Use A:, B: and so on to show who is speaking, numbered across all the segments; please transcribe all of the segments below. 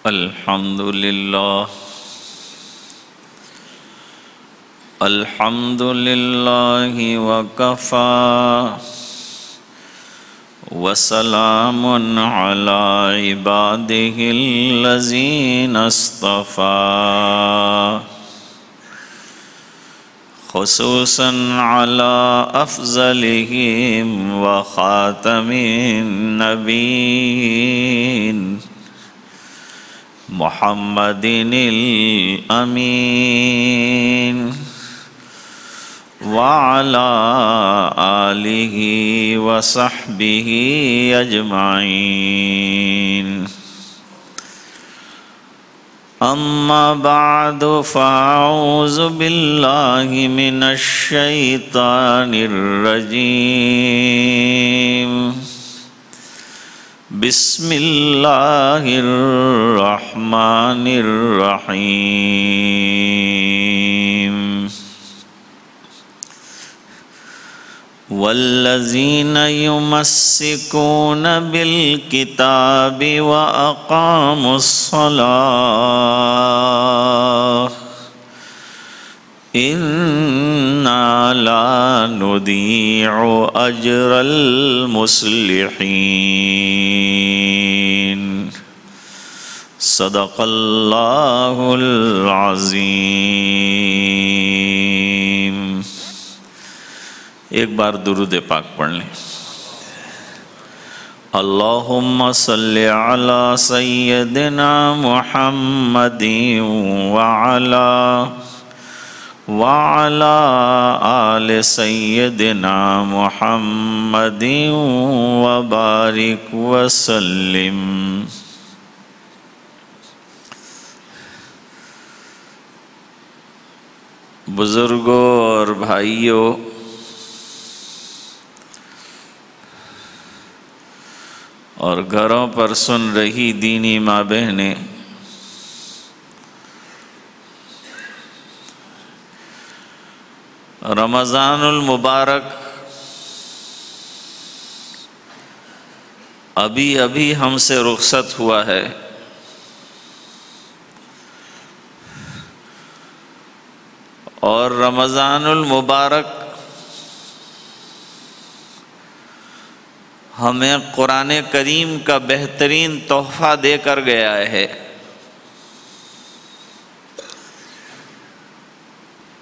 A: الحمد لله وكفى وسلام على عباده الذين اصطفى خصوصا على أفضلهم وخاتم النبيين محمد الأمين وعلى آله وصحبه أجمعين أما بعد فأعوذ بالله من الشيطان الرجيم بسم الله الرحمن الرحيم والذين يمسكون بالكتاب وأقاموا الصلاة إنا لا نضيع أجر المصلحين صدق الله العظيم. ایک بار درود پاک پڑھ لیں. اللہم صلی علی سیدنا محمد وعلى آل سيدنا محمد وبارك وسلم. بزرگوں اور بھائیوں، اور گھروں پر سن رہی دینی ماں بہنیں، رمضان المبارک ابھی ہم سے رخصت ہوا ہے، اور رمضان المبارک ہمیں قرآن کریم کا بہترین تحفہ دے کر گیا ہے،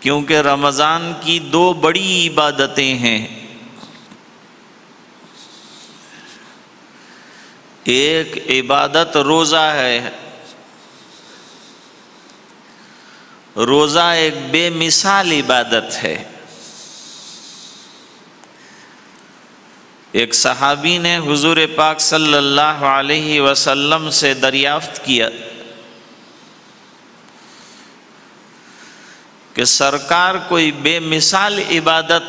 A: کیونکہ رمضان کی دو بڑی عبادتیں ہیں. ایک عبادت روزہ ہے. روزہ ایک بے مثال عبادت ہے. ایک صحابی نے حضور پاک صلی اللہ علیہ وسلم سے دریافت کیا کہ سرکار کوئی بے مثال عبادت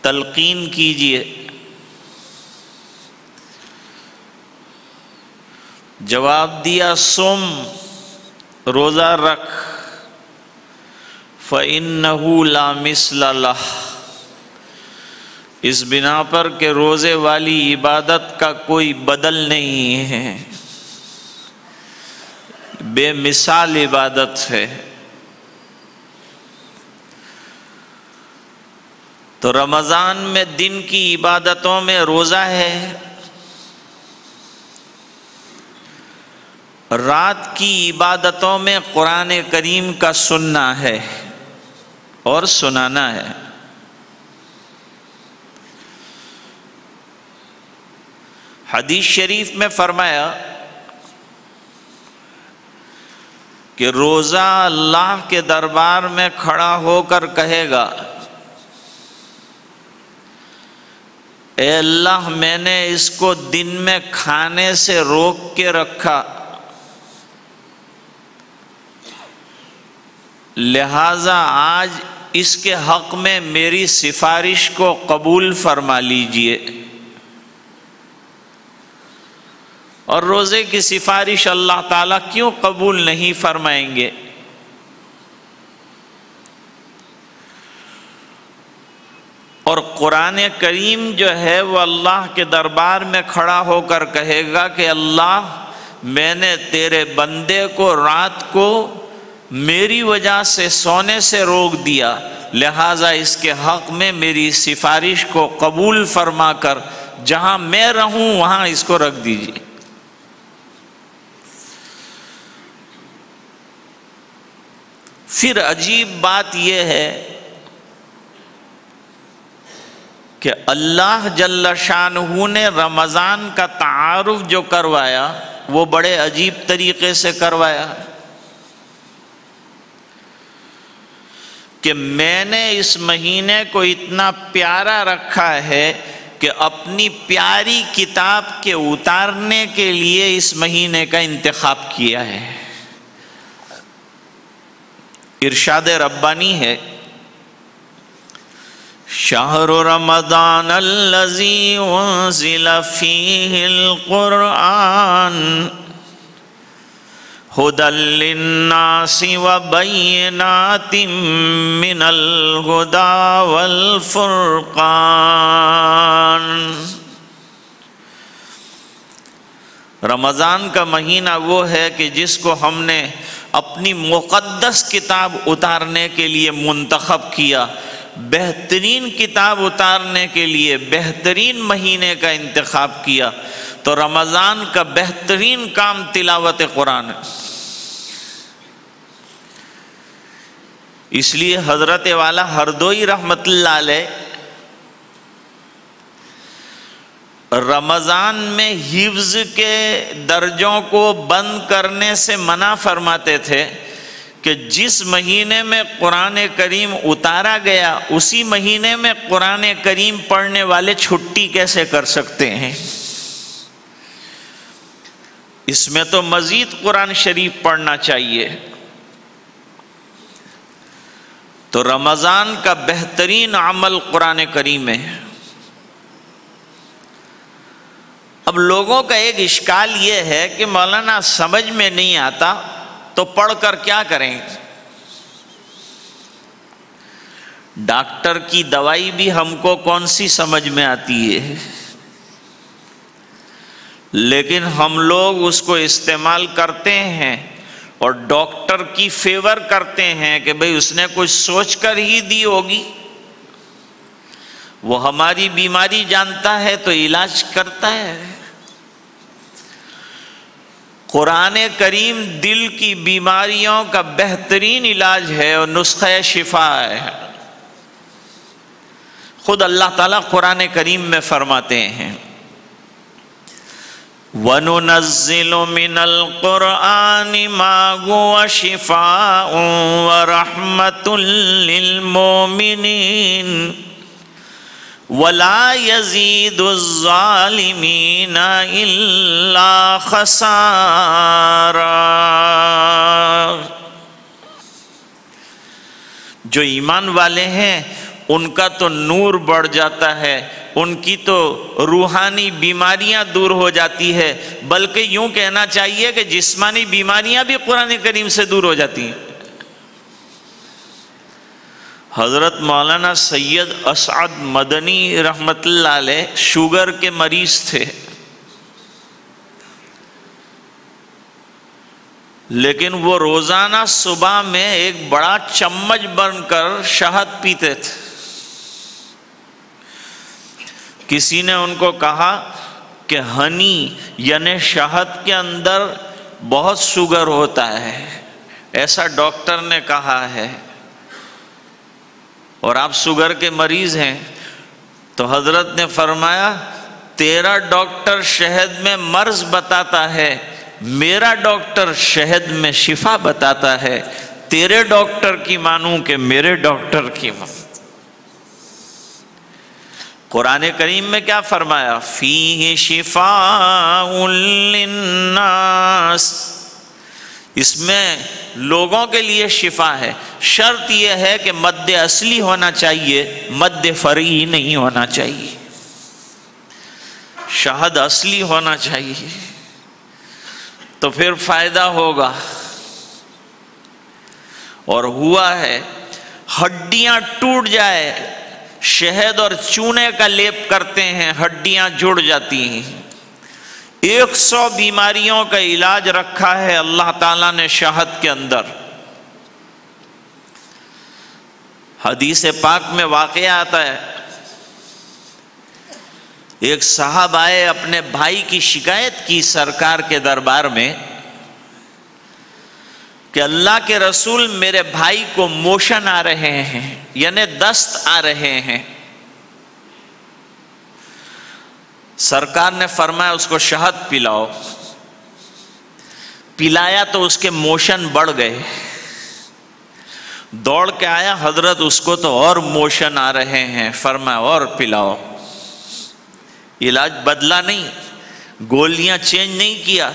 A: تلقین کیجئے. جواب دیا، سم، روزہ رکھ، فَإِنَّهُ لَا مِثْلَ لَهُ، اس بنا پر کہ روزے والی عبادت کا کوئی بدل نہیں ہے، بے مثال عبادت ہے. تو رمضان میں دن کی عبادتوں میں روزہ ہے، رات کی عبادتوں میں قرآن کریم کا سننا ہے اور سنانا ہے. حدیث شریف میں فرمایا کہ روزہ اللہ کے دربار میں کھڑا ہو کر کہے گا، اے اللہ، میں نے اس کو دن میں کھانے سے روک کے رکھا، لہذا آج اس کے حق میں میری سفارش کو قبول فرما لیجئے. اور روزے کی سفارش اللہ تعالیٰ کیوں قبول نہیں فرمائیں گے؟ اور قرآن کریم جو ہے وہ اللہ کے دربار میں کھڑا ہو کر کہے گا کہ اللہ، میں نے تیرے بندے کو رات کو میری وجہ سے سونے سے روک دیا، لہٰذا اس کے حق میں میری سفارش کو قبول فرما کر جہاں میں رہوں وہاں اس کو رکھ دیجیے۔ پھر عجیب بات یہ ہے کہ اللہ جل شانہ نے رمضان کا تعارف جو کروایا وہ بڑے عجیب طریقے سے کروایا کہ میں نے اس مہینے کو اتنا پیارا رکھا ہے کہ اپنی پیاری کتاب کے اتارنے کے لیے اس مہینے کا انتخاب کیا ہے۔ ارشاد ربانی ہے، شہر رمضان الذی انزل فیہ القرآن ھدی للناس وبینات من الھدی والفرقان۔ رمضان کا مہینہ وہ ہے کہ جس کو ہم نے اپنی مقدس کتاب اتارنے کے لیے منتخب کیا، بہترین کتاب اتارنے کے لیے بہترین مہینے کا انتخاب کیا، تو رمضان کا بہترین کام تلاوت قرآن ہے۔ اس لیے حضرت والا ہردوئی رحمت اللہ علیہ رمضان میں حفظ کے درجوں کو بند کرنے سے منع فرماتے تھے کہ جس مہینے میں قرآن کریم اتارا گیا اسی مہینے میں قرآن کریم پڑھنے والے چھٹی کیسے کر سکتے ہیں؟ اس میں تو مزید قرآن شریف پڑھنا چاہیے۔ تو رمضان کا بہترین عمل قرآن کریم ہے۔ اب لوگوں کا ایک اشکال یہ ہے کہ مولانا سمجھ میں نہیں آتا تو پڑھ کر کیا کریں؟ ڈاکٹر کی دوائی بھی ہم کو کون سی سمجھ میں آتی ہے، لیکن ہم لوگ اس کو استعمال کرتے ہیں اور ڈاکٹر کی فیور کرتے ہیں کہ بھئی اس نے کچھ سوچ کر ہی دی ہوگی، وہ ہماری بیماری جانتا ہے تو علاج کرتا ہے۔ قرآن کریم دل کی بیماریوں کا بہترین علاج ہے اور نسخہ شفا ہے۔ خود اللہ تعالیٰ قرآن کریم میں فرماتے ہیں، وَنُنَزِّلُ مِنَ الْقُرْآنِ مَا هُوَ شِفَاءٌ وَرَحْمَةٌ لِّلْمُؤْمِنِينَ وَلَا يَزِيدُ الظَّالِمِينَ إِلَّا خَسَارًا۔ جو ایمان والے ہیں ان کا تو نور بڑھ جاتا ہے، ان کی تو روحانی بیماریاں دور ہو جاتی ہے، بلکہ یوں کہنا چاہیے کہ جسمانی بیماریاں بھی قرآن کریم سے دور ہو جاتی ہیں۔ حضرت مولانا سید اسعد مدنی رحمت اللہ علیہ شوگر کے مریض تھے، لیکن وہ روزانہ صبح میں ایک بڑا چمچ بن کر شہد پیتے تھے۔ کسی نے ان کو کہا کہ ہنی یعنی شہد کے اندر بہت شوگر ہوتا ہے، ایسا ڈاکٹر نے کہا ہے، اور آپ شوگر کے مریض ہیں۔ تو حضرت نے فرمایا، تیرا ڈاکٹر شہد میں مرض بتاتا ہے، میرا ڈاکٹر شہد میں شفا بتاتا ہے، تیرے ڈاکٹر کی مانوں کہ میرے ڈاکٹر کی مانوں۔ قرآن کریم میں کیا فرمایا؟ فیہ شفاء للناس، اس میں لوگوں کے لیے شفا ہے۔ شرط یہ ہے کہ مد اصلی ہونا چاہیے، مد فرعی نہیں ہونا چاہیے، شہد اصلی ہونا چاہیے، تو پھر فائدہ ہوگا۔ اور ہوا ہے ہڈیاں ٹوٹ جائے، شہد اور چونے کا لیپ کرتے ہیں، ہڈیاں جڑ جاتی ہیں۔ 100 بیماریوں کا علاج رکھا ہے اللہ تعالیٰ نے شہد کے اندر۔ حدیث پاک میں واقعہ آتا ہے، ایک صاحب آئے، اپنے بھائی کی شکایت کی سرکار کے دربار میں کہ اللہ کے رسول، میرے بھائی کو موشن آ رہے ہیں، یعنی دست آ رہے ہیں۔ سرکار نے فرمایا اس کو شہد پلاؤ۔ پلایا تو اس کے موشن بڑھ گئے۔ دوڑ کے آیا، حضرت اس کو تو اور موشن آ رہے ہیں، فرمایا اور پلاؤ۔ علاج بدلا نہیں، گولیاں چینج نہیں کیا،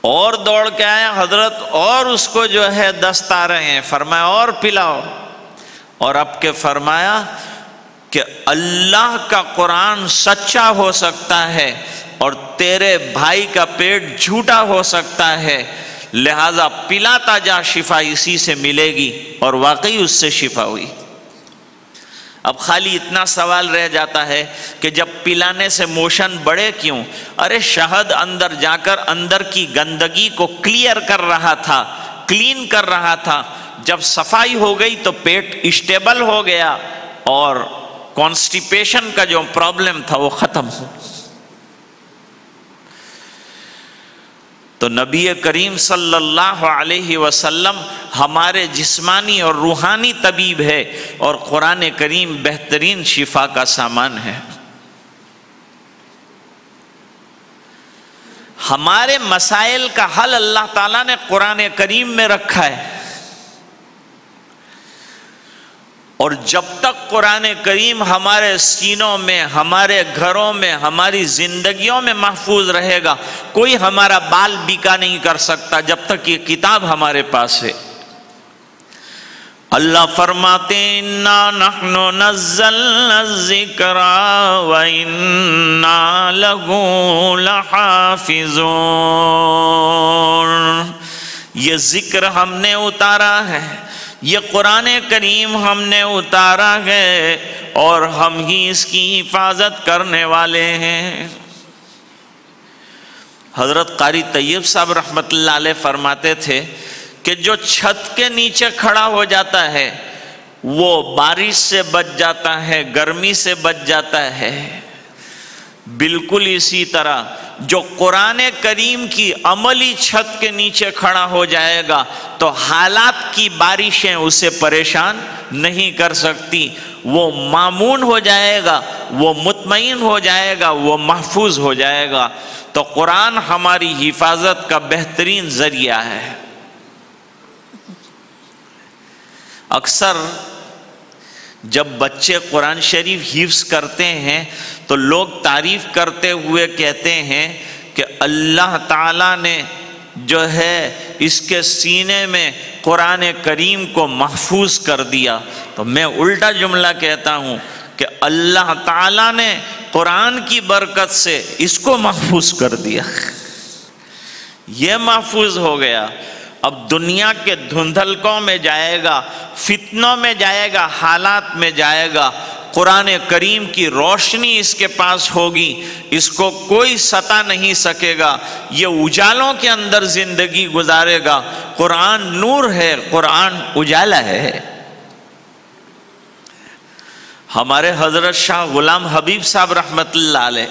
A: اور دوڑ کے آیا، حضرت اور اس کو جو ہے دست آ رہے ہیں، فرمایا اور پلاؤ۔ اور اب کے فرمایا کہ اللہ کا قرآن سچا ہو سکتا ہے اور تیرے بھائی کا پیٹ جھوٹا ہو سکتا ہے، لہذا پلاتا جا، شفا اسی سے ملے گی۔ اور واقعی اس سے شفا ہوئی۔ اب خالی اتنا سوال رہ جاتا ہے کہ جب پلانے سے موشن بڑھے کیوں؟ ارے شہد اندر جا کر اندر کی گندگی کو کلیئر کر رہا تھا، کلین کر رہا تھا۔ جب صفائی ہو گئی تو پیٹ اسٹیبل ہو گیا اور کانسٹیپیشن کا جو پرابلم تھا وہ ختم ہو۔ تو نبی کریم صلی اللہ علیہ وسلم ہمارے جسمانی اور روحانی طبیب ہے، اور قرآن کریم بہترین شفا کا سامان ہے۔ ہمارے مسائل کا حل اللہ تعالیٰ نے قرآن کریم میں رکھا ہے، اور جب تک قرآن کریم ہمارے سینوں میں، ہمارے گھروں میں، ہماری زندگیوں میں محفوظ رہے گا، کوئی ہمارا بال بیکا نہیں کر سکتا جب تک یہ کتاب ہمارے پاس ہے۔ اللہ فرماتے ہیں اِنَّا نَحْنُ نَزَّلْنَا الذِّكْرَ وَإِنَّا لَهُ لَحَافِظُونَ۔ یہ ذکر ہم نے اتارا ہے، یہ قرآن کریم ہم نے اتارا ہے، اور ہم ہی اس کی حفاظت کرنے والے ہیں۔ حضرت قاری طیب صاحب رحمت اللہ علیہ فرماتے تھے کہ جو چھت کے نیچے کھڑا ہو جاتا ہے وہ بارش سے بچ جاتا ہے، گرمی سے بچ جاتا ہے۔ بالکل اسی طرح جو قرآن کریم کی عملی چھت کے نیچے کھڑا ہو جائے گا تو حالات کی بارشیں اسے پریشان نہیں کر سکتی، وہ مامون ہو جائے گا، وہ مطمئن ہو جائے گا، وہ محفوظ ہو جائے گا۔ تو قرآن ہماری حفاظت کا بہترین ذریعہ ہے۔ اکثر جب بچے قرآن شریف حفظ کرتے ہیں تو لوگ تعریف کرتے ہوئے کہتے ہیں کہ اللہ تعالیٰ نے جو ہے اس کے سینے میں قرآن کریم کو محفوظ کر دیا۔ تو میں الٹا جملہ کہتا ہوں کہ اللہ تعالیٰ نے قرآن کی برکت سے اس کو محفوظ کر دیا، یہ محفوظ ہو گیا۔ اب دنیا کے دھندلکوں میں جائے گا، فتنوں میں جائے گا، حالات میں جائے گا، قرآن کریم کی روشنی اس کے پاس ہوگی، اس کو کوئی ستا نہیں سکے گا، یہ اجالوں کے اندر زندگی گزارے گا۔ قرآن نور ہے، قرآن اجالا ہے۔ ہمارے حضرت شاہ غلام حبیب صاحب رحمت اللہ علیہ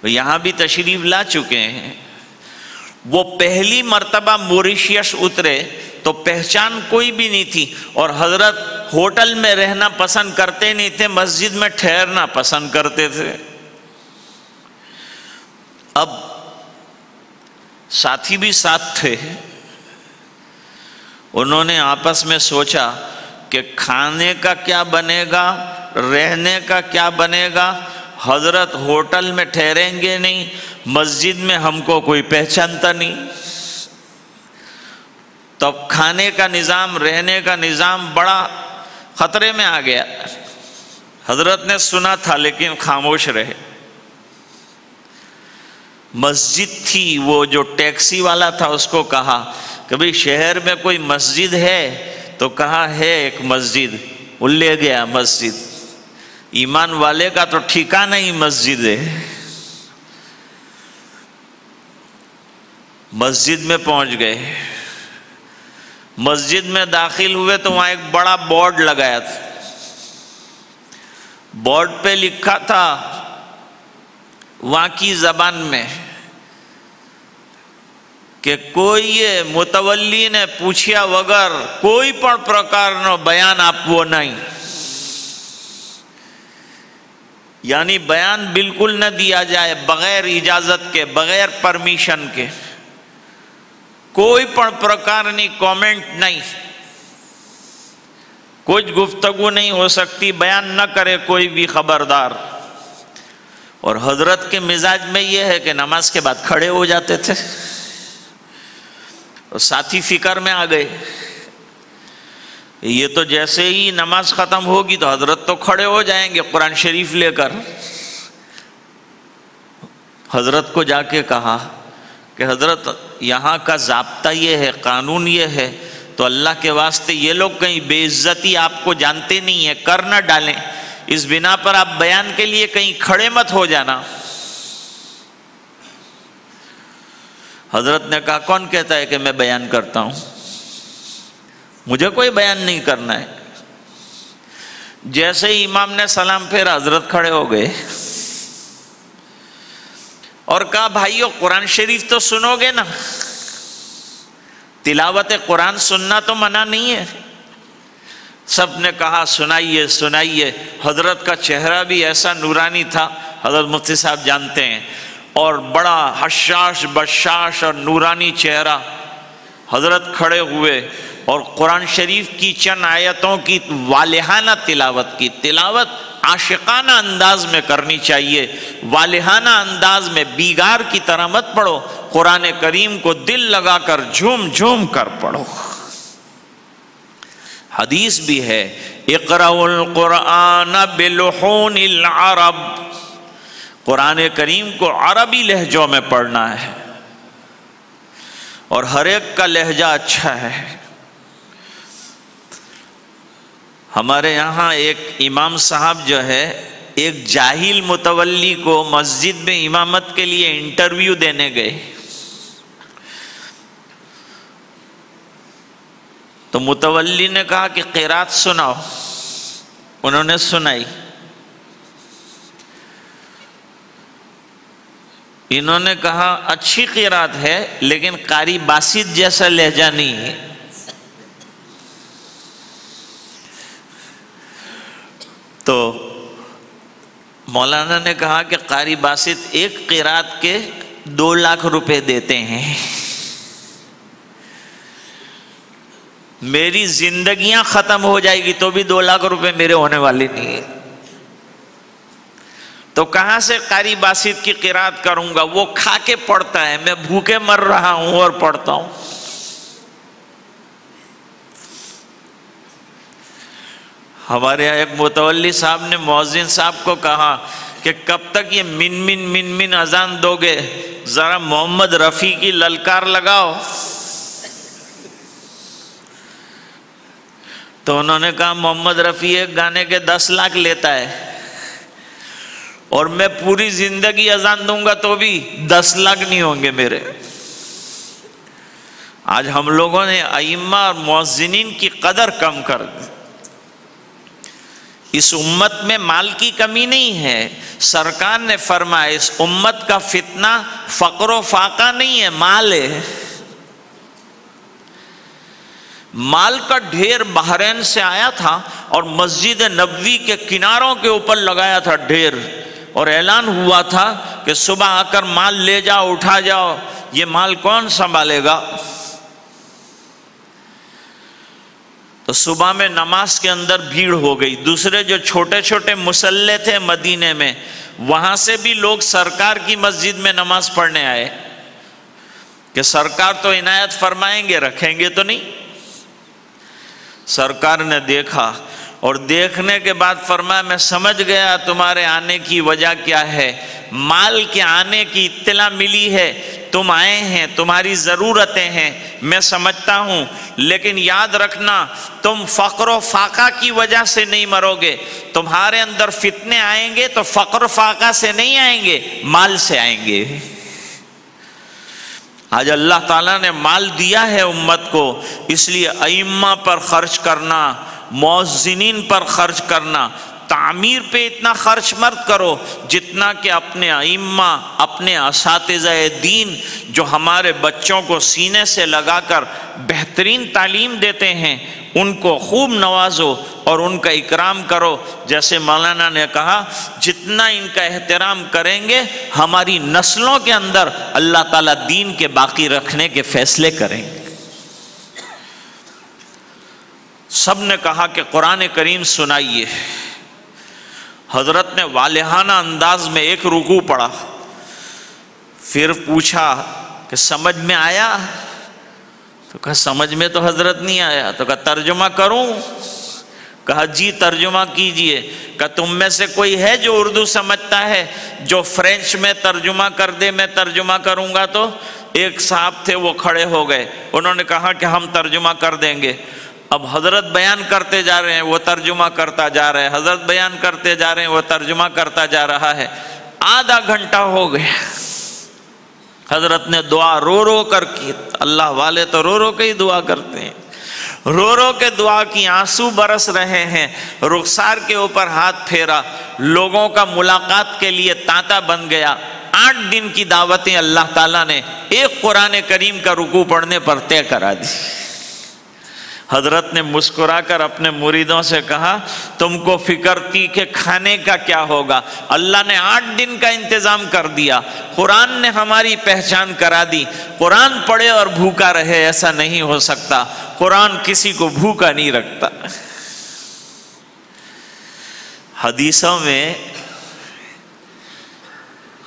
A: یہاں بھی تشریف لا چکے ہیں۔ وہ پہلی مرتبہ موریشیس اترے تو پہچان کوئی بھی نہیں تھی، اور حضرت ہوٹل میں رہنا پسند کرتے نہیں تھے، مسجد میں ٹھہرنا پسند کرتے تھے۔ اب ساتھی بھی ساتھ تھے، انہوں نے آپس میں سوچا کہ کھانے کا کیا بنے گا، رہنے کا کیا بنے گا۔ حضرت ہوٹل میں ٹھہریں گے نہیں، مسجد میں ہم کو کوئی پہچانتا نہیں، تب کھانے کا نظام، رہنے کا نظام بڑا خطرے میں آ گیا۔ حضرت نے سنا تھا لیکن خاموش رہے۔ مسجد تھی، وہ جو ٹیکسی والا تھا اس کو کہا کہ بھئی شہر میں کوئی مسجد ہے؟ تو کہا ہے ایک مسجد، وہ لے گیا مسجد۔ ایمان والے کا تو ٹھکانہ ہی مسجد ہے۔ مسجد میں پہنچ گئے، مسجد میں داخل ہوئے تو وہاں ایک بڑا بورڈ لگایا تھا، بورڈ پہ لکھا تھا وہاں کی زبان میں کہ کوئی متولی نے پوچھیا وگر کوئی پر پرکارنو بیان આપવો نہیں، یعنی بیان بالکل نہ دیا جائے بغیر اجازت کے، بغیر پرمیشن کے، کوئی پر پرکارنی کامنٹ نہیں، کچھ گفتگو نہیں ہو سکتی، بیان نہ کرے کوئی بھی، خبردار۔ اور حضرت کے مزاج میں یہ ہے کہ نماز کے بعد کھڑے ہو جاتے تھے، اور ساتھی فکر میں آ گئے، یہ تو جیسے ہی نماز ختم ہوگی تو حضرت تو کھڑے ہو جائیں گے قرآن شریف لے کر۔ حضرت کو جا کے کہا کہ حضرت یہاں کا ضابطہ یہ ہے، قانون یہ ہے، تو اللہ کے واسطے یہ لوگ کہیں بے عزتی آپ کو جانتے نہیں ہیں، کر نہ ڈالیں، اس بنا پر آپ بیان کے لیے کہیں کھڑے مت ہو جانا۔ حضرت نے کہا کون کہتا ہے کہ میں بیان کرتا ہوں؟ مجھے کوئی بیان نہیں کرنا ہے۔ جیسے ہی امام نے سلام پھیرا حضرت کھڑے ہو گئے اور کہا بھائیو قرآن شریف تو سنو گے نا، تلاوت قرآن سننا تو منع نہیں ہے۔ سب نے کہا سنائیے سنائیے۔ حضرت کا چہرہ بھی ایسا نورانی تھا، حضرت مفتی صاحب جانتے ہیں، اور بڑا حشاش بشاش اور نورانی چہرہ۔ حضرت کھڑے ہوئے اور قرآن شریف کی چند آیتوں کی والہانہ تلاوت کی۔ تلاوت عاشقانہ انداز میں کرنی چاہیے، والہانہ انداز میں، بیگار کی طرح مت پڑھو، قرآن کریم کو دل لگا کر جھوم جھوم کر پڑھو۔ حدیث بھی ہے اقرأوا القرآن بلحون العرب، قرآن کریم کو عربی لہجوں میں پڑھنا ہے، اور ہر ایک کا لہجہ اچھا ہے۔ ہمارے یہاں ایک امام صاحب جو ہے ایک جاہل متولی کو مسجد میں امامت کے لیے انٹرویو دینے گئے، تو متولی نے کہا کہ قرات سناؤ، انہوں نے سنائی، انہوں نے کہا اچھی قرات ہے لیکن قاری باسط جیسا لہجہ نہیں ہے۔ تو مولانا نے کہا کہ قاری باسط ایک قرات کے 2 لاکھ روپے دیتے ہیں، میری زندگیاں ختم ہو جائے گی تو بھی 2 لاکھ روپے میرے ہونے والے نہیں ہیں، تو کہاں سے قاری باسط کی قرات کروں گا؟ وہ کھا کے پڑھتا ہے، میں بھوکے مر رہا ہوں اور پڑھتا ہوں۔ ہمارے یہاں ایک متولی صاحب نے مؤذن صاحب کو کہا کہ کب تک یہ من من من من اذان دو گے، ذرا محمد رفیع کی للکار لگاؤ۔ تو انہوں نے کہا محمد رفیع ایک گانے کے 10 لاکھ لیتا ہے، اور میں پوری زندگی اذان دوں گا تو بھی 10 لاکھ نہیں ہوں گے میرے۔ آج ہم لوگوں نے ائمہ اور مؤذنین کی قدر کم کر دی۔ اس امت میں مال کی کمی نہیں ہے، سرکار نے فرمایا اس امت کا فتنہ فقر و فاقہ نہیں ہے، مال ہے۔ مال کا ڈھیر بحرین سے آیا تھا اور مسجد نبوی کے کناروں کے اوپر لگایا تھا ڈھیر، اور اعلان ہوا تھا کہ صبح آ کر مال لے جاؤ، اٹھا جاؤ۔ یہ مال کون سنبھالے گا؟ تو صبح میں نماز کے اندر بھیڑ ہو گئی۔ دوسرے جو چھوٹے چھوٹے مصلے تھے مدینے میں، وہاں سے بھی لوگ سرکار کی مسجد میں نماز پڑھنے آئے کہ سرکار تو عنایت فرمائیں گے، رکھیں گے تو نہیں۔ سرکار نے دیکھا اور دیکھنے کے بعد فرمایا میں سمجھ گیا تمہارے آنے کی وجہ کیا ہے، مال کے آنے کی اطلاع ملی ہے، تم آئے ہیں، تمہاری ضرورتیں ہیں، میں سمجھتا ہوں، لیکن یاد رکھنا تم فقر و فاقہ کی وجہ سے نہیں مرو گے۔ تمہارے اندر فتنے آئیں گے تو فقر و فاقہ سے نہیں آئیں گے، مال سے آئیں گے۔ آج اللہ تعالیٰ نے مال دیا ہے امت کو، اس لیے ائمہ پر خرچ کرنا، مؤذنین پر خرچ کرنا، تعمیر پہ اتنا خرچ مت کرو جتنا کہ اپنے ائمہ، اپنے اساتذہ دین جو ہمارے بچوں کو سینے سے لگا کر بہترین تعلیم دیتے ہیں ان کو خوب نوازو اور ان کا اکرام کرو۔ جیسے مولانا نے کہا جتنا ان کا احترام کریں گے ہماری نسلوں کے اندر اللہ تعالیٰ دین کے باقی رکھنے کے فیصلے کریں گے۔ سب نے کہا کہ قرآن کریم سنائیے۔ حضرت نے والہانہ انداز میں ایک رکوع پڑھا، پھر پوچھا کہ سمجھ میں آیا؟ تو کہا سمجھ میں تو حضرت نہیں آیا۔ تو کہا ترجمہ کروں؟ کہا جی ترجمہ کیجئے۔ کہا تم میں سے کوئی ہے جو اردو سمجھتا ہے جو فرینچ میں ترجمہ کر دے؟ میں ترجمہ کروں گا تو ایک صاحب تھے وہ کھڑے ہو گئے، انہوں نے کہا کہ ہم ترجمہ کر دیں گے۔ اب حضرت بیان کرتے جا رہے ہیں وہ ترجمہ کرتا جا رہا ہے، حضرت بیان کرتے جا رہے ہیں وہ ترجمہ کرتا جا رہا ہے۔ آدھا گھنٹہ ہو گیا، حضرت نے دعا رو رو کر کی۔ اللہ والے تو رو رو کے ہی دعا کرتے ہیں، رو رو کے دعا کی، آنسو برس رہے ہیں، رخسار کے اوپر ہاتھ پھیرا، لوگوں کا ملاقات کے لیے تانتا بن گیا۔ 8 دن کی دعوتیں اللہ تعالیٰ نے ایک قرآن کریم کا رکوع پڑھنے پر طے کرا دی۔ حضرت نے مسکرا کر اپنے مریدوں سے کہا تم کو فکر تھی کہ کھانے کا کیا ہوگا، اللہ نے 8 دن کا انتظام کر دیا۔ قرآن نے ہماری پہچان کرا دی۔ قرآن پڑھے اور بھوکا رہے ایسا نہیں ہو سکتا، قرآن کسی کو بھوکا نہیں رکھتا۔ حدیثوں میں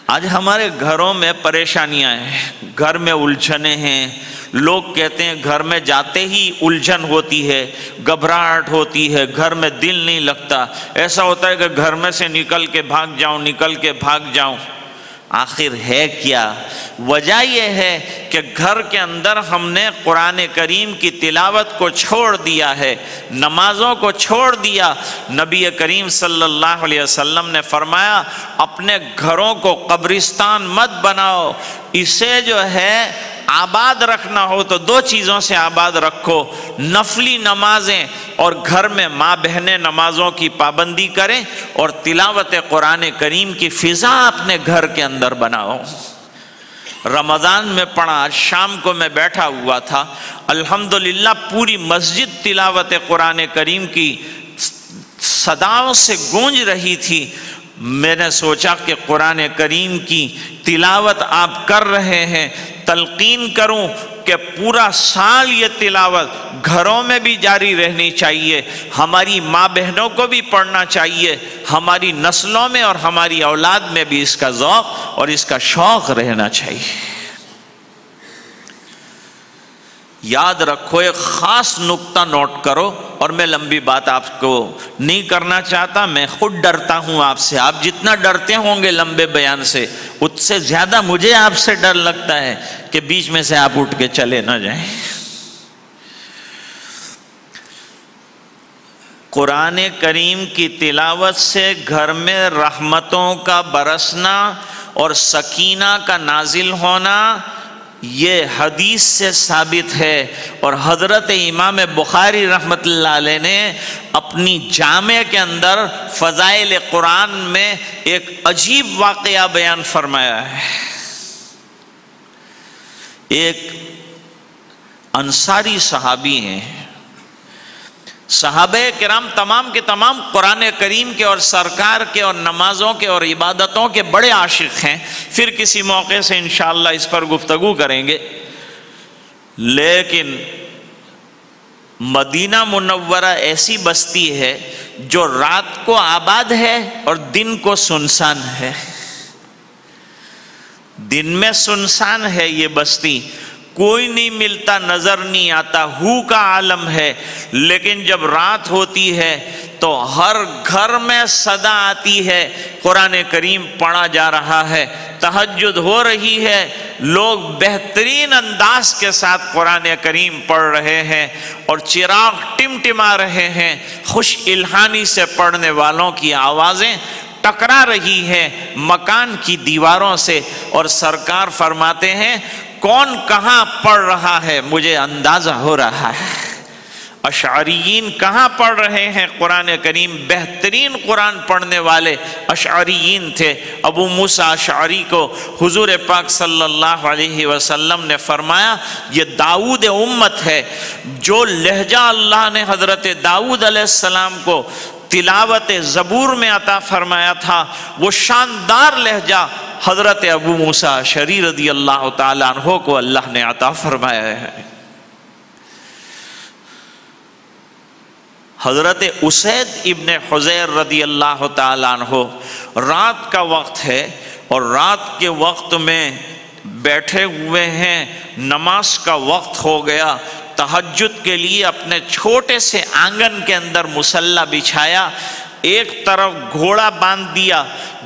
A: آج ہمارے گھروں میں پریشانیاں ہیں، گھر میں الجھنیں ہیں، لوگ کہتے ہیں گھر میں جاتے ہی الجھن ہوتی ہے، گھبراہٹ ہوتی ہے، گھر میں دل نہیں لگتا، ایسا ہوتا ہے کہ گھر میں سے نکل کے بھاگ جاؤں۔ آخر ہے کیا؟ وجہ یہ ہے کہ گھر کے اندر ہم نے قرآن کریم کی تلاوت کو چھوڑ دیا ہے، نمازوں کو چھوڑ دیا۔ نبی کریم صلی اللہ علیہ وسلم نے فرمایا اپنے گھروں کو قبرستان مت بناؤ، اسے جو ہے آباد رکھنا ہو تو 2 چیزوں سے آباد رکھو، نفلی نمازیں، اور گھر میں ماں بہنیں نمازوں کی پابندی کریں، اور تلاوت قرآن کریم کی فضا اپنے گھر کے اندر بناؤ۔ رمضان میں پڑھا، شام کو میں بیٹھا ہوا تھا، الحمدللہ پوری مسجد تلاوت قرآن کریم کی صداؤں سے گونج رہی تھی۔ میں نے سوچا کہ قرآن کریم کی تلاوت آپ کر رہے ہیں، تلقین کروں کہ پورا سال یہ تلاوت گھروں میں بھی جاری رہنی چاہیے، ہماری ماں بہنوں کو بھی پڑھنا چاہیے، ہماری نسلوں میں اور ہماری اولاد میں بھی اس کا ذوق اور اس کا شوق رہنا چاہیے۔ یاد رکھو، ایک خاص نقطہ نوٹ کرو، اور میں لمبی بات آپ کو نہیں کرنا چاہتا، میں خود ڈرتا ہوں آپ سے۔ آپ جتنا ڈرتے ہوں گے لمبے بیان سے، اس سے زیادہ مجھے آپ سے ڈر لگتا ہے کہ بیچ میں سے آپ اٹھ کے چلے نہ جائیں۔ قرآن کریم کی تلاوت سے گھر میں رحمتوں کا برسنا اور سکینہ کا نازل ہونا یہ حدیث سے ثابت ہے، اور حضرت امام بخاری رحمۃ اللہ علیہ نے اپنی جامع کے اندر فضائل قرآن میں ایک عجیب واقعہ بیان فرمایا ہے۔ ایک انصاری صحابی ہیں، صحابہ کرام تمام کے تمام قرآن کریم کے اور سرکار کے اور نمازوں کے اور عبادتوں کے بڑے عاشق ہیں، پھر کسی موقع سے انشاءاللہ اس پر گفتگو کریں گے۔ لیکن مدینہ منورہ ایسی بستی ہے جو رات کو آباد ہے اور دن کو سنسان ہے۔ دن میں سنسان ہے یہ بستی، کوئی نہیں ملتا، نظر نہیں آتا، ہو کا عالم ہے، لیکن جب رات ہوتی ہے تو ہر گھر میں صدا آتی ہے، قرآن کریم پڑھا جا رہا ہے، تہجد ہو رہی ہے، لوگ بہترین انداز کے ساتھ قرآن کریم پڑھ رہے ہیں اور چراغ ٹمٹما رہے ہیں، خوش الہانی سے پڑھنے والوں کی آوازیں ٹکرا رہی ہے مکان کی دیواروں سے، اور سرکار فرماتے ہیں کون کہاں پڑھ رہا ہے مجھے اندازہ ہو رہا ہے۔ اشعریین کہاں پڑھ رہے ہیں قرآن کریم؟ بہترین قرآن پڑھنے والے اشعریین تھے۔ ابو موسیٰ اشعری کو حضور پاک صلی اللہ علیہ وسلم نے فرمایا یہ داؤد امت ہے۔ جو لہجہ اللہ نے حضرت داؤد علیہ السلام کو تلاوت زبور میں عطا فرمایا تھا، وہ شاندار لہجہ حضرت ابو موسیٰ اشعری رضی اللہ تعالیٰ عنہ کو اللہ نے عطا فرمایا ہے۔ حضرت اسید ابن حضیر رضی اللہ تعالیٰ عنہ، رات کا وقت ہے اور رات کے وقت میں بیٹھے ہوئے ہیں، نماز کا وقت ہو گیا، تہجد کے لیے اپنے چھوٹے سے آنگن کے اندر مصلی بچھایا، ایک طرف گھوڑا باندھ دیا،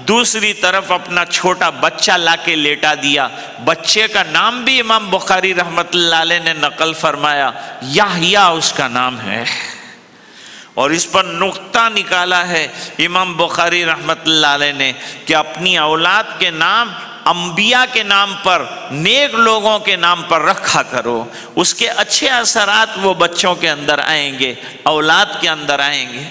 A: دوسری طرف اپنا چھوٹا بچہ لا کے لیٹا دیا۔ بچے کا نام بھی امام بخاری رحمۃ اللہ علیہ نے نقل فرمایا، یحییٰ اس کا نام ہے، اور اس پر نقطہ نکالا ہے امام بخاری رحمۃ اللہ علیہ نے کہ اپنی اولاد کے نام انبیاء کے نام پر، نیک لوگوں کے نام پر رکھا کرو، اس کے اچھے اثرات وہ بچوں کے اندر آئیں گے، اولاد کے اندر آئیں گے۔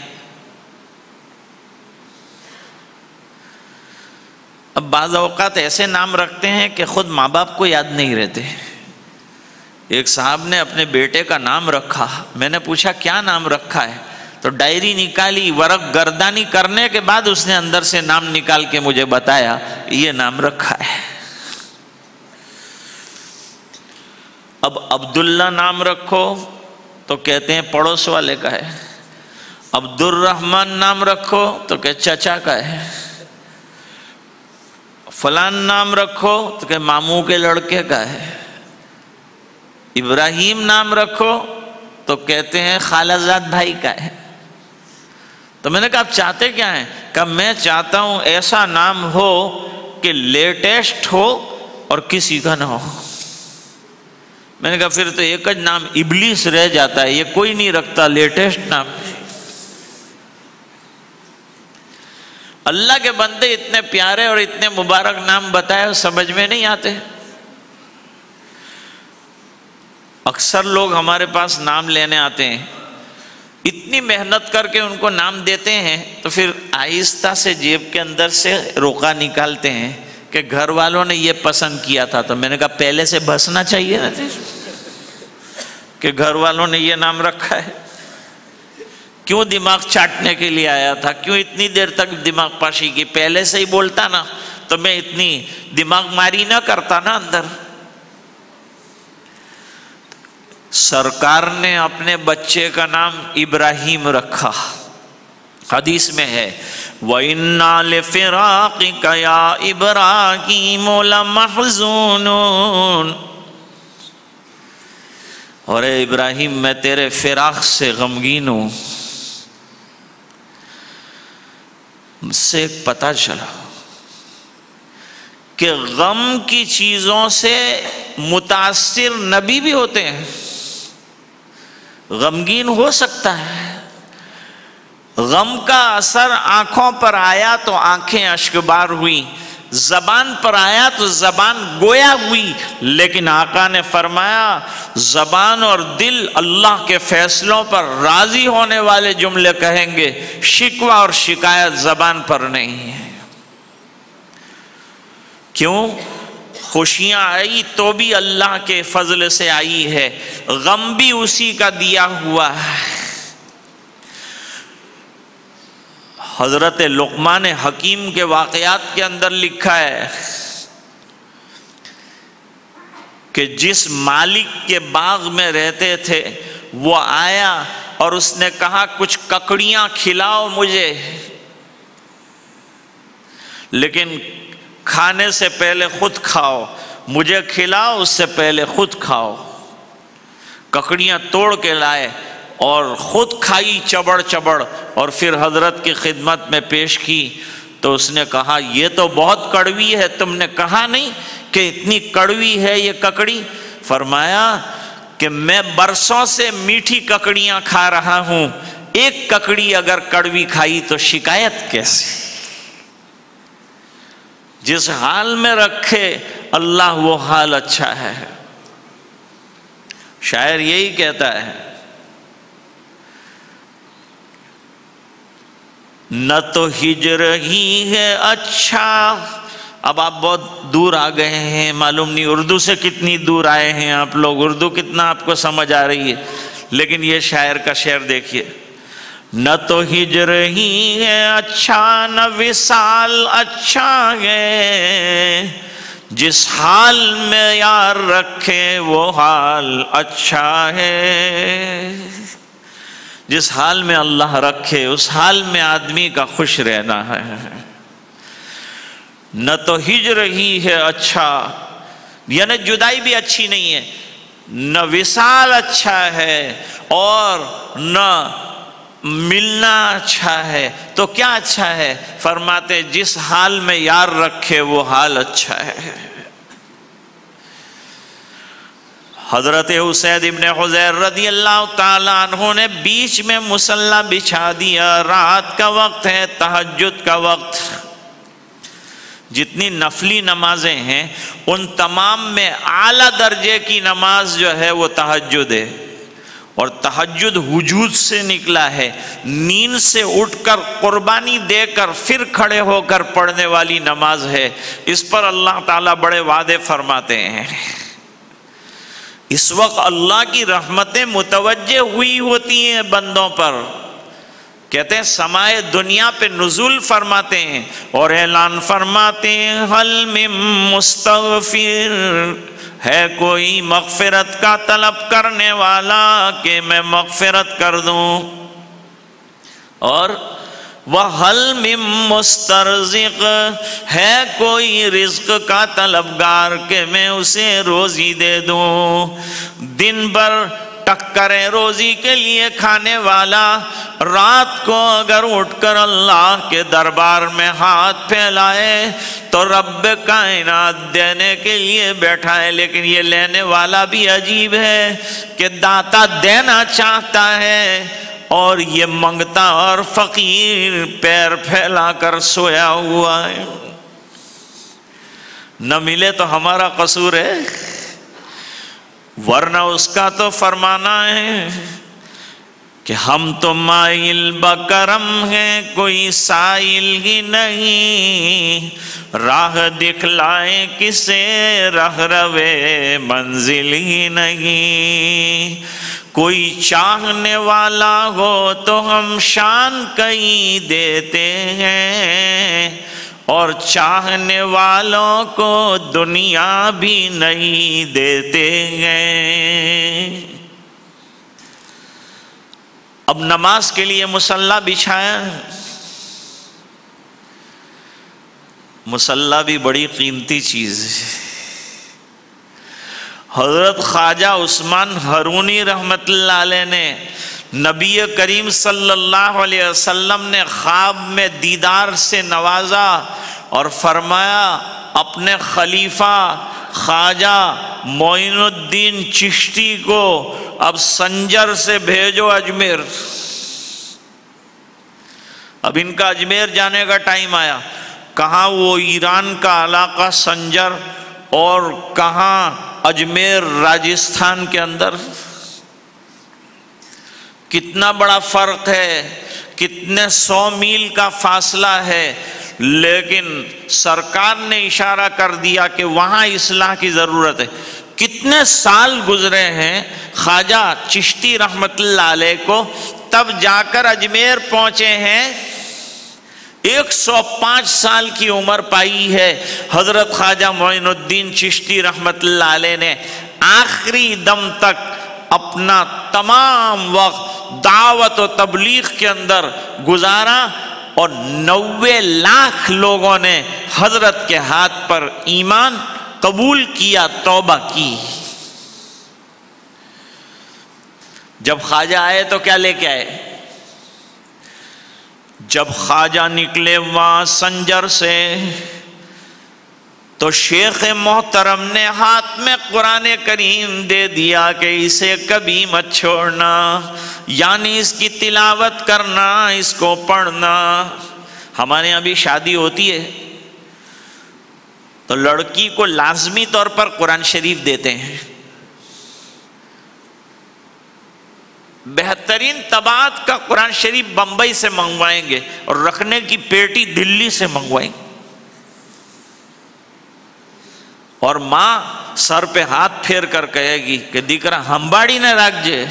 A: اب بعض اوقات ایسے نام رکھتے ہیں کہ خود ماں باپ کو یاد نہیں رہتے۔ ایک صاحب نے اپنے بیٹے کا نام رکھا، میں نے پوچھا کیا نام رکھا ہے؟ تو ڈائری نکالی، ورق گردانی کرنے کے بعد اس نے اندر سے نام نکال کے مجھے بتایا یہ نام رکھا ہے۔ اب عبداللہ نام رکھو تو کہتے ہیں پڑوس والے کا ہے، عبد الرحمن نام رکھو تو کہ چچا کا ہے، فلان نام رکھو تو کہ ماموں کے لڑکے کا ہے، ابراہیم نام رکھو تو کہتے ہیں خالہ زاد بھائی کا ہے۔ تو میں نے کہا آپ چاہتے کیا ہیں؟ کہ میں چاہتا ہوں ایسا نام ہو کہ لیٹسٹ ہو اور کسی کا نہ ہو۔ میں نے کہا پھر تو ایک ہی نام ابلیس رہ جاتا ہے، یہ کوئی نہیں رکھتا لیٹسٹ نام۔ اللہ کے بندے اتنے پیارے اور اتنے مبارک نام بتائے اور سمجھ میں نہیں آتے۔ اکثر لوگ ہمارے پاس نام لینے آتے ہیں، اتنی محنت کر کے ان کو نام دیتے ہیں تو پھر آہستہ سے جیب کے اندر سے روکا نکالتے ہیں کہ گھر والوں نے یہ پسند کیا تھا۔ تو میں نے کہا پہلے سے بسنا چاہیے نا کہ گھر والوں نے یہ نام رکھا ہے، کیوں دماغ چاٹنے کے لیے آیا تھا؟ کیوں اتنی دیر تک دماغ پاشی کی؟ پہلے سے ہی بولتا نا تو میں اتنی دماغ ماری نہ کرتا نا اندر۔ سرکار نے اپنے بچے کا نام ابراہیم رکھا، حدیث میں ہے وَإِنَّا لِفِرَاقِكَ يَا إِبْرَاهِيمُ لَمَحْزُونُونَ، اور اے ابراہیم میں تیرے فراق سے غمگین ہوں۔ مجھ سے ایک پتہ چلا کہ غم کی چیزوں سے متاثر نبی بھی ہوتے ہیں، غمگین ہو سکتا ہے۔ غم کا اثر آنکھوں پر آیا تو آنکھیں اشکبار ہوئی، زبان پر آیا تو زبان گویا ہوئی، لیکن آقا نے فرمایا زبان اور دل اللہ کے فیصلوں پر راضی ہونے والے جملے کہیں گے، شکوہ اور شکایت زبان پر نہیں ہے۔ کیوں؟ خوشیاں آئی تو بھی اللہ کے فضل سے آئی ہے، غم بھی اسی کا دیا ہوا ہے۔ حضرت لقمان حکیم کے واقعات کے اندر لکھا ہے کہ جس مالک کے باغ میں رہتے تھے وہ آیا اور اس نے کہا کچھ ککڑیاں کھلاؤ مجھے، لیکن کھانے سے پہلے خود کھاؤ، مجھے کھلاؤ اس سے پہلے خود کھاؤ۔ ککڑیاں توڑ کے لائے اور خود کھائی چبڑ چبڑ، اور پھر حضرت کی خدمت میں پیش کی تو اس نے کہا یہ تو بہت کڑوی ہے، تم نے کہا نہیں کہ اتنی کڑوی ہے یہ ککڑی؟ فرمایا کہ میں برسوں سے میٹھی ککڑیاں کھا رہا ہوں، ایک ککڑی اگر کڑوی کھائی تو شکایت کیسے؟ جس حال میں رکھے اللہ وہ حال اچھا ہے۔ شاعر یہی کہتا ہے، نہ تو ہجر ہی ہے اچھا۔ اب آپ بہت دور آ گئے ہیں، معلوم نہیں اردو سے کتنی دور آئے ہیں آپ لوگ، اردو کتنا آپ کو سمجھ آ رہی ہے، لیکن یہ شاعر کا شعر دیکھیے، نہ تو ہجر ہی ہے اچھا، نہ وصال اچھا ہے، جس حال میں یار رکھے وہ حال اچھا ہے۔ جس حال میں اللہ رکھے اس حال میں آدمی کا خوش رہنا ہے۔ نہ تو ہجر ہی ہے اچھا، یعنی جدائی بھی اچھی نہیں ہے، نہ وصال اچھا ہے اور نہ ملنا اچھا ہے، تو کیا اچھا ہے؟ فرماتے جس حال میں یار رکھے وہ حال اچھا ہے۔ حضرت اسید ابن حضیر رضی اللہ تعالیٰ عنہ نے بیچ میں مصلی بچھا دیا، رات کا وقت ہے، تہجد کا وقت، جتنی نفلی نمازیں ہیں ان تمام میں اعلیٰ درجے کی نماز جو ہے وہ تہجد ہے، اور تہجد وجود سے نکلا ہے، نیند سے اٹھ کر قربانی دے کر پھر کھڑے ہو کر پڑھنے والی نماز ہے۔ اس پر اللہ تعالیٰ بڑے وعدے فرماتے ہیں۔ اس وقت اللہ کی رحمتیں متوجہ ہوئی ہوتی ہیں بندوں پر، کہتے ہیں سمائے دنیا پہ نزول فرماتے ہیں اور اعلان فرماتے ہیں حل من مستغفر، ہے کوئی مغفرت کا طلب کرنے والا کہ میں مغفرت کر دوں، اور وَحَلْ مِن مُسْتَرْزِقٍ، ہے کوئی رزق کا طلبگار کہ میں اسے روزی دے دوں۔ دن بھر ٹکرے روزی کے لیے کھانے والا رات کو اگر اٹھ کر اللہ کے دربار میں ہاتھ پھیلائے تو رب کائنات دینے کے لیے بیٹھا ہے، لیکن یہ لینے والا بھی عجیب ہے کہ داتا دینا چاہتا ہے اور یہ منگتا اور فقیر پیر پھیلا کر سویا ہوا ہے۔ نہ ملے تو ہمارا قصور ہے، ورنہ اس کا تو فرمانا ہے کہ ہم تو مائل بکرم ہیں، کوئی سائل ہی نہیں، راہ دکھلائے کسے رہ روے منزل ہی نہیں، کوئی چاہنے والا ہو تو ہم شان کہیں دیتے ہیں، اور چاہنے والوں کو دنیا بھی نہیں دیتے ہیں۔ اب نماز کے لیے مصلی بچھایا، مصلی بھی بڑی قیمتی چیز ہے۔ حضرت خواجہ عثمان ہرونی رحمت اللہ علیہ نے نبی کریم صلی اللہ علیہ وسلم نے خواب میں دیدار سے نوازا اور فرمایا اپنے خلیفہ خواجہ معین الدین چشتی کو اب سنجر سے بھیجو اجمیر۔ اب ان کا اجمیر جانے کا ٹائم آیا، کہاں وہ ایران کا علاقہ سنجر اور کہاں اجمیر راجستھان کے اندر، کتنا بڑا فرق ہے، کتنے 100 میل کا فاصلہ ہے، لیکن سرکار نے اشارہ کر دیا کہ وہاں اصلاح کی ضرورت ہے۔ کتنے سال گزرے ہیں خواجہ چشتی رحمت اللہ علیہ کو، تب جا کر اجمیر پہنچے ہیں، 105 سال کی عمر پائی ہے حضرت خواجہ معین الدین چشتی رحمت اللہ علیہ نے۔ آخری دم تک اپنا تمام وقت دعوت و تبلیغ کے اندر گزارا، اور 90 لاکھ لوگوں نے حضرت کے ہاتھ پر ایمان قبول کیا، توبہ کی۔ جب خواجہ آئے تو کیا لے کے آئے؟ جب خواجہ نکلے وہاں سنجر سے تو شیخ محترم نے ہاتھ میں قرآن کریم دے دیا کہ اسے کبھی مت چھوڑنا، یعنی اس کی تلاوت کرنا، اس کو پڑھنا۔ ہمارے یہاں بھی شادی ہوتی ہے تو لڑکی کو لازمی طور پر قرآن شریف دیتے ہیں، بہترین طباعت کا قرآن شریف بمبئی سے منگوائیں گے اور رکھنے کی پیٹی دلی سے منگوائیں گے، اور ماں سر پہ ہاتھ پھیر کر کہے گی کہ دیکرا ہمباڑی نے راکھجے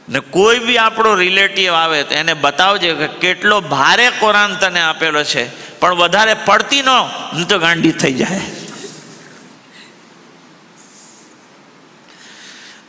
A: ને કોઈ બી આપણો રિલેટિવ આવે તો એને બતાવજે કે કેટલો ભારે કુરાન તને આપેલો છે, પણ વધારે પડતી ન તો ગાંડી થઈ જાય.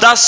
A: 10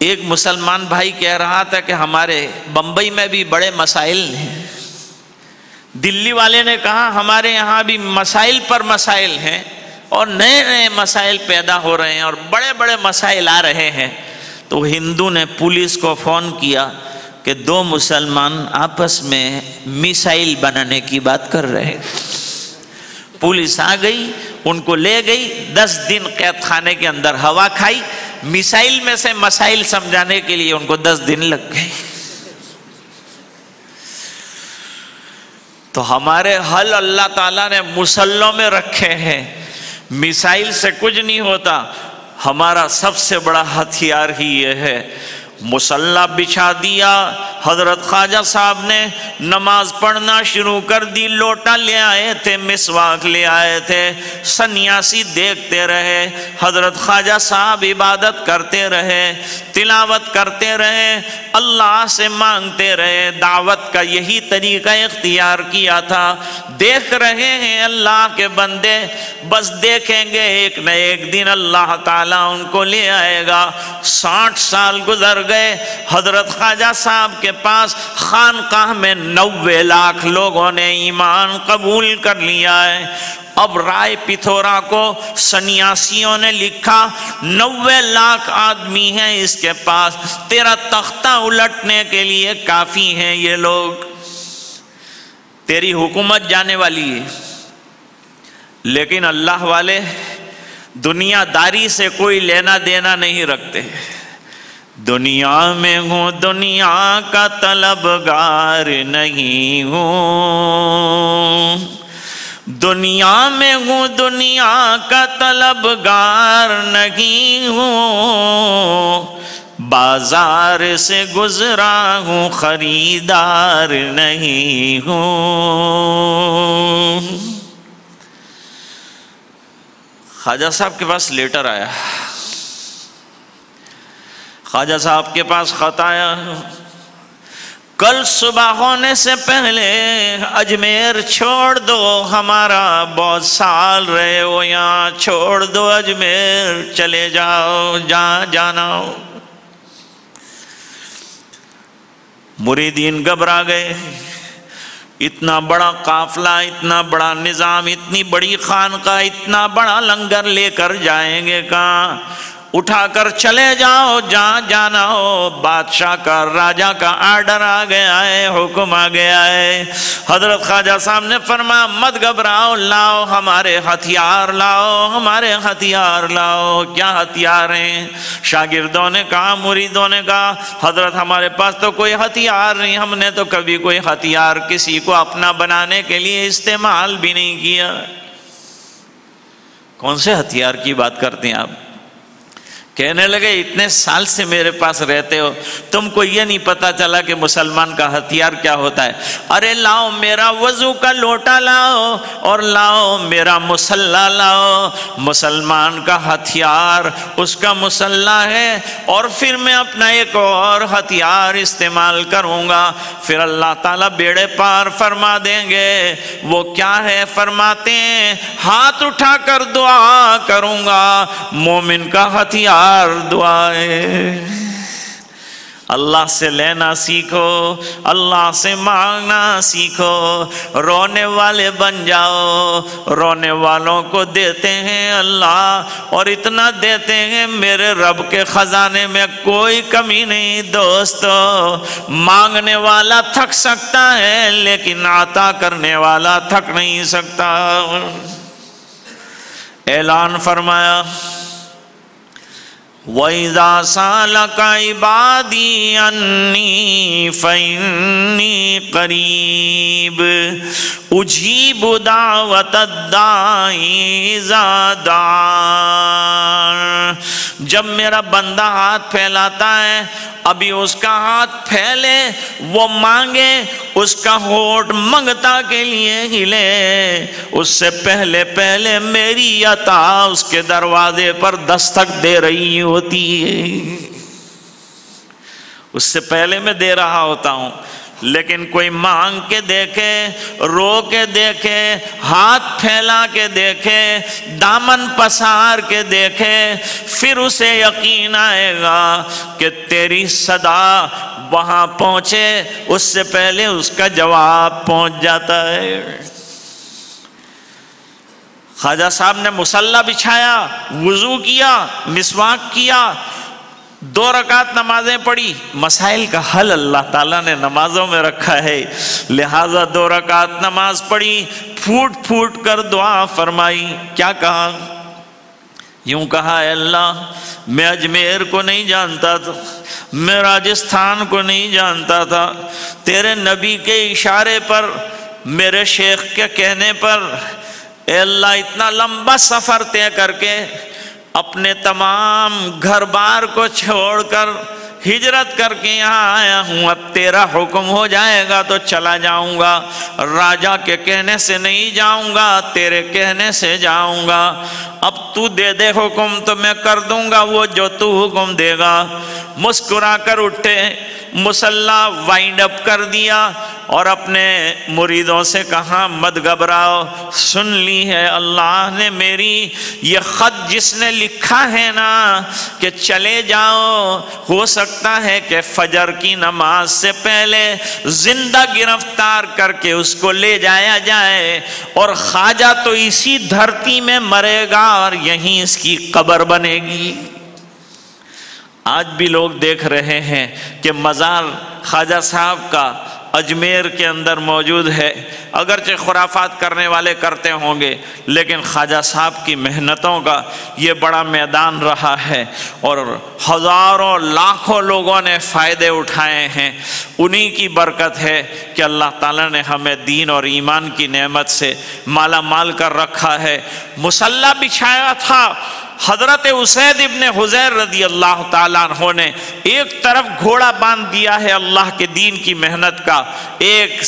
A: ایک مسلمان بھائی کہہ رہا تھا کہ ہمارے بمبئی میں بھی بڑے مسائل ہیں، دلی والے نے کہا ہمارے یہاں بھی مسائل پر مسائل ہیں اور نئے نئے مسائل پیدا ہو رہے ہیں اور بڑے بڑے مسائل آ رہے ہیں۔ تو ہندو نے پولیس کو فون کیا کہ 2 مسلمان آپس میں میسائل بنانے کی بات کر رہے ہیں۔ پولیس آ گئی، ان کو لے گئی، 10 دن قید خانے کے اندر ہوا کھائی، میسائل میں سے مسائل سمجھانے کے لیے ان کو 10 دن لگ گئے۔ تو ہمارے حل اللہ تعالیٰ نے مسلوں میں رکھے ہیں، میسائل سے کچھ نہیں ہوتا۔ ہمارا سب سے بڑا ہتھیار ہی یہ ہے، مسلح بچھا دیا، حضرت خواجہ صاحب نے نماز پڑھنا شروع کر دی، لوٹا لے آئے تھے، مسواک لے آئے تھے، سنیاسی دیکھتے رہے، حضرت خواجہ صاحب عبادت کرتے رہے، تلاوت کرتے رہے، اللہ سے مانگتے رہے، دعوت کا یہی طریقہ اختیار کیا تھا۔ دیکھ رہے ہیں اللہ کے بندے، بس دیکھیں گے ایک نہ ایک دن اللہ تعالیٰ ان کو لے آئے گا۔ 60 سال گزر گئے، حضرت خواجہ صاحب کے پاس خانقاہ میں 90 لاکھ لوگوں نے ایمان قبول کر لیا ہے۔ اب رائے پتھورا کو سنیاسیوں نے لکھا 90 لاکھ آدمی ہیں اس کے پاس، تیرا تختہ الٹنے کے لیے کافی ہیں یہ لوگ، تیری حکومت جانے والی ہے۔ لیکن اللہ والے دنیا داری سے کوئی لینا دینا نہیں رکھتے۔ دنیا میں ہوں دنیا کا طلبگار نہیں ہوں، دنیا میں ہوں دنیا کا طلبگار نہیں ہوں، بازار سے گزرا ہوں خریدار نہیں ہوں۔ خواجہ صاحب کے پاس لیٹر آیا، خواجہ صاحب کے پاس خط آیا، کل صبح ہونے سے پہلے اجمیر چھوڑ دو، ہمارا بہت سال رہے ہو یہاں، چھوڑ دو اجمیر، چلے جاؤ جہاں جانا ہو۔ مریدین گھبرا گئے، اتنا بڑا قافلہ، اتنا بڑا نظام، اتنی بڑی خانقاہ، اتنا بڑا لنگر لے کر جائیں گے کہاں؟ اٹھا کر چلے جاؤ جہاں جانا ہو۔ بادشاہ کا، راجہ کا آرڈر آ گیا ہے، حکم آ گیا ہے۔ حضرت خواجہ صاحب نے فرمایا مت گھبراؤ، لاؤ ہمارے ہتھیار، لاؤ ہمارے ہتھیار لاؤ۔ کیا ہتھیار ہیں؟ شاگردوں نے کہا، مریدوں نے کہا حضرت ہمارے پاس تو کوئی ہتھیار نہیں، ہم نے تو کبھی کوئی ہتھیار کسی کو اپنا بنانے کے لیے استعمال بھی نہیں کیا۔ کون سے ہتھیار کی بات کرتے ہیں آپ؟ کہنے لگے اتنے سال سے میرے پاس رہتے ہو، تم کو یہ نہیں پتا چلا کہ مسلمان کا ہتھیار کیا ہوتا ہے؟ ارے لاؤ میرا وضو کا لوٹا لاؤ اور لاؤ میرا مسلح لاؤ۔ مسلمان کا ہتھیار اس کا مسلح ہے، اور پھر میں اپنا ایک اور ہتھیار استعمال کروں گا، پھر اللہ تعالیٰ بیڑے پار فرما دیں گے۔ وہ کیا ہے؟ فرماتے ہیں ہاتھ اٹھا کر دعا کروں گا۔ مومن کا ہتھیار دعائے۔ اللہ سے لینا سیکھو، اللہ سے مانگنا سیکھو، رونے والے بن جاؤ۔ رونے والوں کو دیتے ہیں اللہ، اور اتنا دیتے ہیں میرے رب کے خزانے میں کوئی کمی نہیں۔ دوستو، مانگنے والا تھک سکتا ہے لیکن عطا کرنے والا تھک نہیں سکتا۔ اعلان فرمایا وَإِذَا سَأَلَكَ عِبَادِي عَنِّي فَإِنِّي قَرِيبٌ أُجِيبُ دَعْوَةَ الدَّاعِ إِذَا دَعَانِ۔ جب میرا بندہ ہاتھ پھیلاتا ہے، ابھی اس کا ہاتھ پھیلے، وہ مانگے، اس کا ہونٹ منگتا کے لیے ہلے، اس سے پہلے پہلے میری عطا اس کے دروازے پر دستک دے رہی ہوتی ہے، اس سے پہلے میں دے رہا ہوتا ہوں۔ لیکن کوئی مانگ کے دیکھے، رو کے دیکھے، ہاتھ پھیلا کے دیکھے، دامن پسار کے دیکھے، پھر اسے یقین آئے گا کہ تیری صدا وہاں پہنچے اس سے پہلے اس کا جواب پہنچ جاتا ہے۔ خواجہ صاحب نے مصلی بچھایا، وضو کیا، مسواک کیا، 2 رکعت نمازیں پڑھی۔ مسائل کا حل اللہ تعالیٰ نے نمازوں میں رکھا ہے، لہٰذا 2 رکعت نماز پڑھی، پھوٹ پھوٹ کر دعا فرمائی۔ کیا کہا؟ یوں کہا، اے اللہ میں اجمیر کو نہیں جانتا تھا، میں راجستھان کو نہیں جانتا تھا، تیرے نبی کے اشارے پر، میرے شیخ کے کہنے پر، اے اللہ اتنا لمبا سفر طے کر کے اپنے تمام گھر بار کو چھوڑ کر ہجرت کر کے یہاں آیا ہوں، اب تیرا حکم ہو جائے گا تو چلا جاؤں گا، راجا کے کہنے سے نہیں جاؤں گا، تیرے کہنے سے جاؤں گا، اب تو دے دے حکم تو میں کر دوں گا وہ جو تو حکم دے گا۔ مسکرا کر اٹھے، مصلی وائنڈ اپ کر دیا اور اپنے مریدوں سے کہا مت گھبراؤ، سن لی ہے اللہ نے میری، یہ خط جس نے لکھا ہے نا کہ چلے جاؤ، ہو سکتا ہے کہ فجر کی نماز سے پہلے زندہ گرفتار کر کے اس کو لے جایا جائے، اور خواجہ تو اسی دھرتی میں مرے گا اور یہیں اس کی قبر بنے گی۔ آج بھی لوگ دیکھ رہے ہیں کہ مزار خواجہ صاحب کا اجمیر کے اندر موجود ہے، اگرچہ خرافات کرنے والے کرتے ہوں گے، لیکن خواجہ صاحب کی محنتوں کا یہ بڑا میدان رہا ہے، اور ہزاروں لاکھوں لوگوں نے فائدے اٹھائے ہیں۔ انہی کی برکت ہے کہ اللہ تعالیٰ نے ہمیں دین اور ایمان کی نعمت سے مالا مال کر رکھا ہے۔ مصلی بچھایا تھا، حضرت اسید ابن حضیر رضی اللہ تعالیٰ عنہ نے ایک طرف گھوڑا باندھ دیا ہے اللہ کے دین کی محنت کا ایک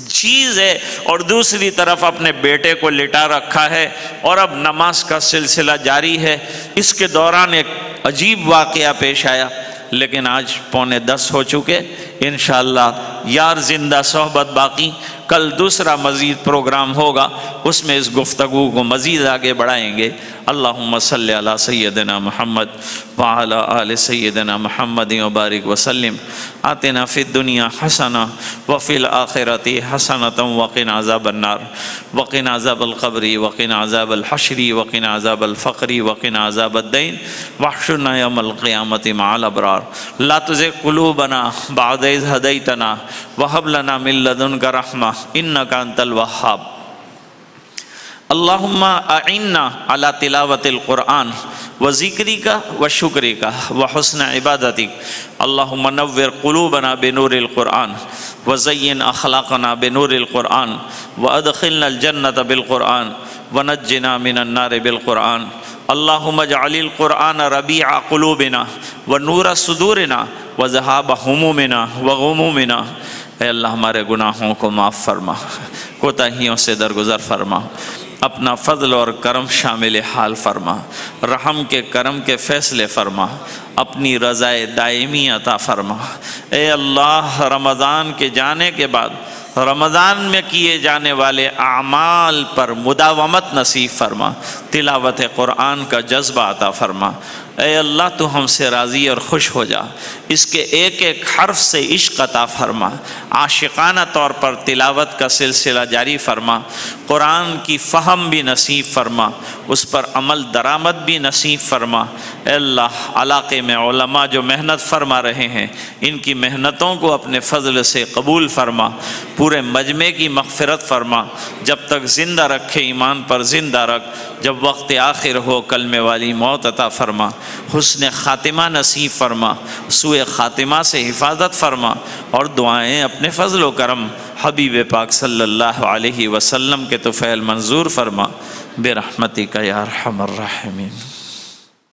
A: چیز ہے، اور دوسری طرف اپنے بیٹے کو لٹا رکھا ہے، اور اب نماز کا سلسلہ جاری ہے۔ اس کے دوران ایک عجیب واقعہ پیش آیا، لیکن آج 9:45 ہو چکے، انشاءاللہ یار زندہ صحبت باقی، کل دوسرا مزید پروگرام ہوگا، اس میں اس گفتگو کو مزید آگے بڑھائیں گے۔ اللہم صلی علی سیدنا محمد وعلی آل سیدنا محمد وبارک وسلم۔ آتنا فی الدنیا حسنہ وفی الآخرۃ حسنۃ وقنا عذاب النار وقنا عذاب القبر وقنا عذاب الحشر وقنا عذاب الفقر وقنا عذاب الدین واحشرنا یوم القیامۃ مع الابرار۔ لا تزغ قلوبنا بعد اذ ہدیتنا وہب لنا من لدنک رحمہ انک انت الوہاب۔ اللہم اعنا علی تلاوت القرآن وذکرک وشکرک وحسن عبادتک۔ اللہم نور قلوبنا بنور القرآن وزین اخلاقنا بنور القرآن وادخلنا الجنة بالقرآن ونجنا من النار بالقرآن۔ اللہم اجعل القرآن ربیع قلوبنا ونور صدورنا وذہاب ہمومنا وغمومنا۔ اے اللہ ہمارے گناہوں کو معاف فرما، کوتاہیوں سے درگزر فرما، اپنا فضل اور کرم شامل حال فرما، رحم کے کرم کے فیصلے فرما، اپنی رضا دائمی عطا فرما۔ اے اللہ رمضان کے جانے کے بعد رمضان میں کیے جانے والے اعمال پر مداومت نصیب فرما، تلاوت قرآن کا جذبہ عطا فرما۔ اے اللہ تو ہم سے راضی اور خوش ہو جا، اس کے ایک ایک حرف سے عشق عطا فرما، عاشقانہ طور پر تلاوت کا سلسلہ جاری فرما، قرآن کی فہم بھی نصیب فرما، اس پر عمل درآمد بھی نصیب فرما۔ اے اللہ علاقے میں علماء جو محنت فرما رہے ہیں، ان کی محنتوں کو اپنے فضل سے قبول فرما، پورے مجمع کی مغفرت فرما، جب تک زندہ رکھے ایمان پر زندہ رکھ، جب وقت آخر ہو کلمے والی موت عطا فرما، حسن خاتمہ نصیب فرما، سوء خاتمہ سے حفاظت فرما، اور دعائیں اپنے فضل و کرم حبیب پاک صلی اللہ علیہ وسلم کے طفیل منظور فرما، برحمتک یا ارحم الراحمین۔